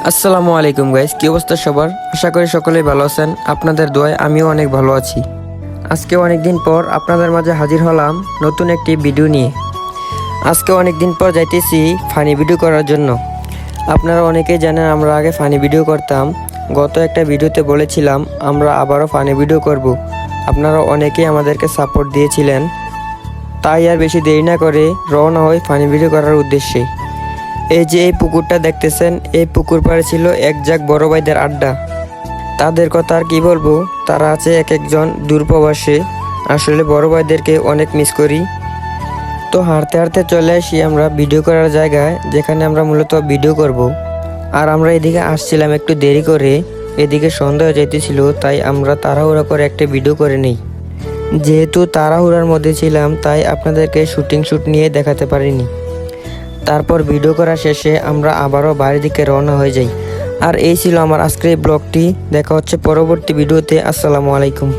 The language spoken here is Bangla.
আসসালামু আলাইকুম গাইস, কি অবস্থা সবার? আশা করি সকলেই ভালো আছেন। আপনাদের দোয়ায় আমিও অনেক ভালো আছি। আজকে অনেকদিন পর আপনাদের মাঝে হাজির হলাম নতুন একটি ভিডিও নিয়ে। আজকে অনেকদিন পর যাইতেছি ফানি ভিডিও করার জন্য। আপনারা অনেকেই জানেন আমরা আগে ফানি ভিডিও করতাম। গত একটা ভিডিওতে বলেছিলাম আমরা আবারও ফানি ভিডিও করব। আপনারা অনেকেই আমাদেরকে সাপোর্ট দিয়েছিলেন, তাই আর বেশি দেরি না করে রওনা হই ফানি ভিডিও করার উদ্দেশ্যে। এই যে এই পুকুরটা দেখতেছেন, এই পুকুর পাড়ে ছিল এক জাগ বড় ভাইদের আড্ডা। তাদের কথা আর কি বলবো, তারা আছে এক একজন দূরপ্রবাসে। আসলে বড় ভাইদেরকে অনেক মিস করি। তো হাঁটতে হাঁটতে চলে আসি আমরা ভিডিও করার জায়গায়, যেখানে আমরা মূলত ভিডিও করব। আর আমরা এদিকে আসছিলাম একটু দেরি করে, এদিকে সন্ধ্যা হয়ে যাইতেছিল, তাই আমরা তাড়াহুড়া করে একটা ভিডিও করে নিই। যেহেতু তাড়াহুড়ার মধ্যে ছিলাম, তাই আপনাদেরকে শুটিং শ্যুট নিয়ে দেখাতে পারিনি। তারপর ভিডিও করা শেষে আমরা আবারও বাড়ির দিকে রওনা হয়ে যাই। আর এই ছিল আমার আজকের এই ব্লগটি। দেখা হচ্ছে পরবর্তী ভিডিওতে। আসসালামু আলাইকুম।